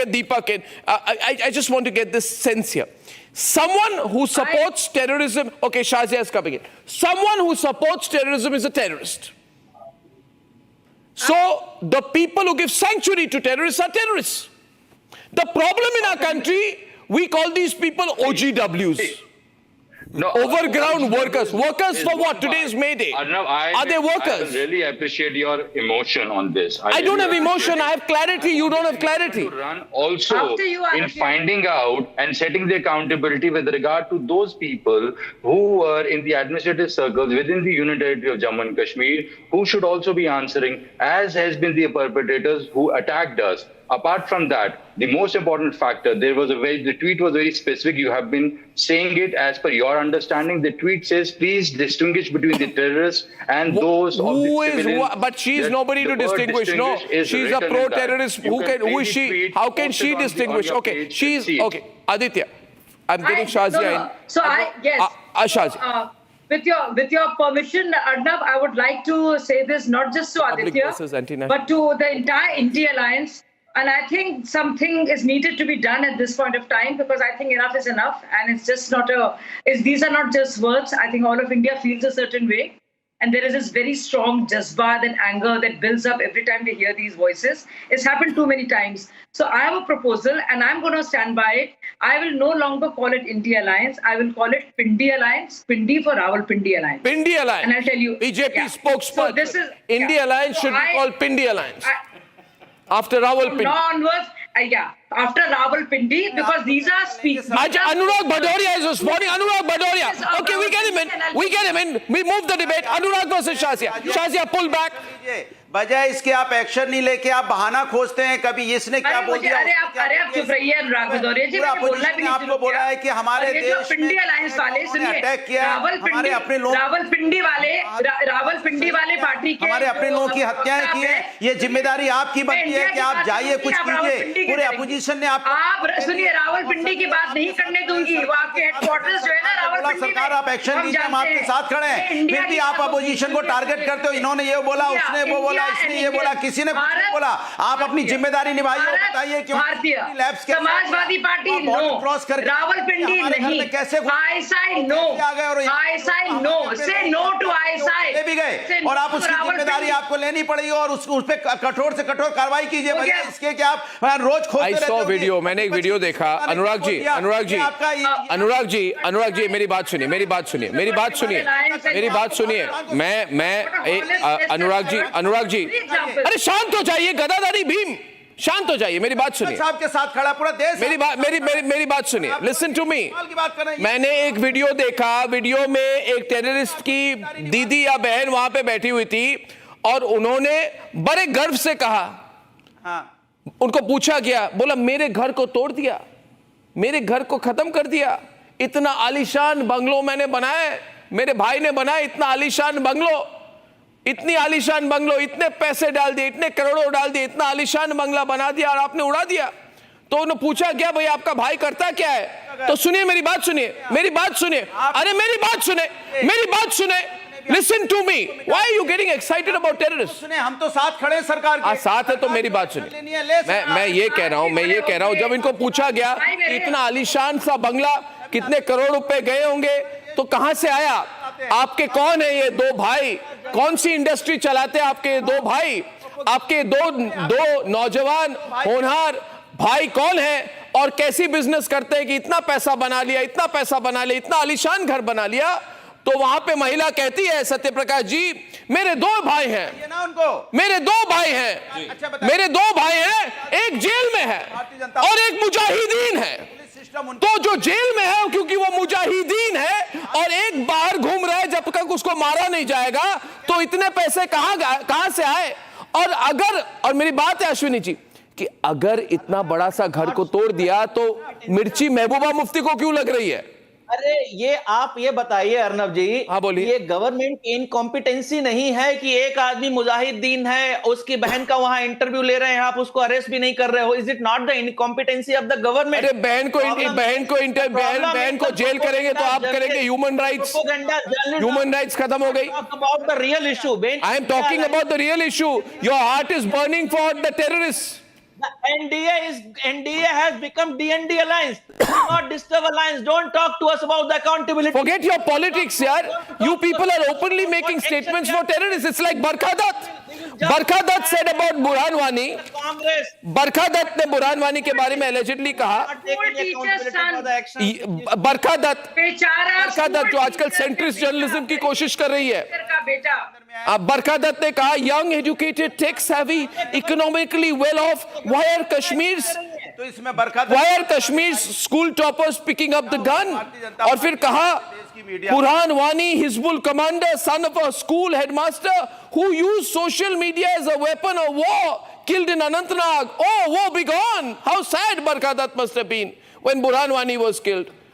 get Deepak in. I just want to get this sense here. Someone who supports terrorism, okay, Shazia is coming in. Someone who supports terrorism is a terrorist. So the people who give sanctuary to terrorists are terrorists. The problem in our country, we call these people OGWs. No, overground workers. Workers for what? Today is May Day. Arnav, Are they workers? I really appreciate your emotion on this. I don't have emotion. I have clarity. You don't have clarity. To run also in finding out and setting the accountability with regard to those people who were in the administrative circles within the Union Territory of Jammu and Kashmir, who should also be answering, as has been the perpetrators who attacked us. Apart from that, the most important factor, the tweet was very specific. You have been saying it as per your understanding. The tweet says, please distinguish between the terrorists and those of the civilians. But she is nobody to distinguish. No, she's a pro-terrorist. Who is she? How can she distinguish? Okay, she's, okay. Aditya, I'm getting Shazia in. So yes. Shazia. With your permission, Arnav, I would like to say this not just to Aditya, but to the entire India Alliance. And I think something is needed to be done at this point of time, because I think enough is enough. And it's just not these are not just words. I think all of India feels a certain way. And there is this very strong jazba, that anger that builds up every time we hear these voices. It's happened too many times. So I have a proposal and I'm going to stand by it. I will no longer call it India Alliance. I will call it Pindi Alliance. Pindi for Rawalpindi Alliance. Pindi Alliance. And I'll tell you. BJP spokesperson. So this is India Alliance should be called Pindi Alliance. After Rawalpindi. No onwards, after Rawalpindi, because these are speakers. Anurag Bhadoria is responding. Anurag Bhadoria. Okay, we get him in. We get him in. We move the debate. Anurag versus Shazia. Shazia, pull back. बजाय इसके आप action नहीं लेके आप बहाना खोजते हैं. कभी इसने क्या बोल दिया, अरे आप चुप रहिए अनुराग भदौरिया जी. मैंने बोलना भी नहीं. आपको बोला है कि हमारे देश पिंडी अलायंस वाले, सुनिए, अटैक किया, हमारे अपने लोग, रावलपिंडी वाले पार्टी के हमारे अपने लोगों की हत्याएं की है. ये जिम्मेदारी आपकी बनती है कि आप जाइए कुछ कीजिए. पूरे अपोजिशन ने आप सुनिए, रावलपिंडी की बात नहीं करने दूंगी. वो आपके हेडक्वार्टर्स जो है ना रावलपिंडी, सरकार आप एक्शन लीजिए, हम आपके साथ खड़े हैं. फिर भी आप अपोजिशन को टारगेट करते हो. इन्होंने ये बोला, उसने वो बोला, इसने ये बोला, किसी ने कुछ नहीं बोला. आप अपनी जिम्मेदारी निभाइए और बताइए क्यों लैब्स के समाजवादी पार्टी नो, रावलपिंडी नहीं, कैसे आईएसआई नो, आईएसआई नो, से नो टू आईएसआई ले भी गए. और आप उसकी जिम्मेदारी आपको लेनी पड़ेगी और उस पे कठोर से कठोर कार्रवाई कीजिए. भैया इसके कि आप रोज खोजते रहते हो. वीडियो, मैंने एक वीडियो देखा. अनुराग जी मेरी बात सुनिए. मैं अनुराग जी अरे शांत हो जाइए. गदाधारी भीम, शांत हो जाइए. मेरी बात सुनिए. साहब के साथ खड़ा पूरा देश. मेरी बात सुनिए. Listen to me. मैंने एक वीडियो देखा. वीडियो में एक टेररिस्ट की दीदी या बहन वहां पे बैठी हुई थी और उन्होंने बड़े गर्व से कहा, उनको पूछा गया, बोला मेरे घर को तोड़ दिया, मेरे घर को खत्म कर दिया. इतना आलीशान बंगलो मैंने बनाया, मेरे भाई ने बनाया इतना आलीशान बंगलो, इतनी आलीशान बंगलो, इतने पैसे डाल दिए, इतने करोड़ों डाल दिए, इतना आलीशान बंगला बना दिया और आपने उड़ा दिया. तो उन्हें पूछा गया, भाई आपका भाई करता क्या है? तो सुनिए, मेरी बात सुनिए. अरे मेरी बात सुने. Listen to me. Why are you getting excited about terrorists? हम तो साथ खड़े सरकार के. साथ है तो मेरी बात सुनिए. मैं ये कह रहा हूं, जब इनको पूछा गया इतना आलीशान सा बंगला कितने करोड़ रुपए गए होंगे, तो कहां से आया? आपके कौन है ये दो भाई? कौन सी इंडस्ट्री चलाते हैं आपके दो भाई? आपके दो नौजवान होनहार भाई कौन है और कैसी बिजनेस करते हैं कि इतना पैसा बना लिया, इतना आलीशान घर बना लिया? तो वहां पे महिला कहती है, सत्यप्रकाश जी, मेरे दो भाई हैं, मेरे दो भाई हैं, एक जेल में है और एक मुजाहिदीन है. तो जो जेल में है क्योंकि वो मुजाहिदीन है और एक बाहर घूम रहा है, जब तक उसको मारा नहीं जाएगा, तो इतने पैसे कहां से आए? और मेरी बात है अश्विनी जी कि अगर इतना बड़ा सा घर को तोड़ दिया तो मिर्ची महबूबा मुफ्ती को क्यों लग रही है? अरे ये आप ये बताइए अर्नब जी, हाँ बोलिए. ये गवर्नमेंट की इनकॉम्पिटेंसी नहीं है कि एक आदमी मुजाहिदीन है, उसकी बहन का वहां इंटरव्यू ले रहे हैं, आप उसको अरेस्ट भी नहीं कर रहे हो. Is it not the incompetency of the government? अरे बहन को जेल करेंगे तो आप करेंगे ह्यूमन राइट्स खत्म हो गई. About the real issue. I am talking about the real issue. Your heart is burning for the terrorist. The NDA has become DND alliance. Do not disturb alliance. Don't talk to us about the accountability. Forget your politics, yaar. You people are openly making statements for terrorists. It's like Barkha Dutt. Barkha Dutt said about Burhan Wani. Congress. Barkha Dutt ने बुरहान वानी के बारे में allegedly कहा. बरखा दत्त जो आजकल centrist journalism की कोशिश कर रही है, बरखा दत्त ने कहा young educated tech savvy economically well off, why are Kashmir's school toppers picking up the gun? और फिर कहा Burhan Wani Hizbul commander, son of a school headmaster who used social media as a weapon of war, killed in Anantnag. Oh, woe begone! How sad Barkha Dutt must have been when Burhan Wani was killed.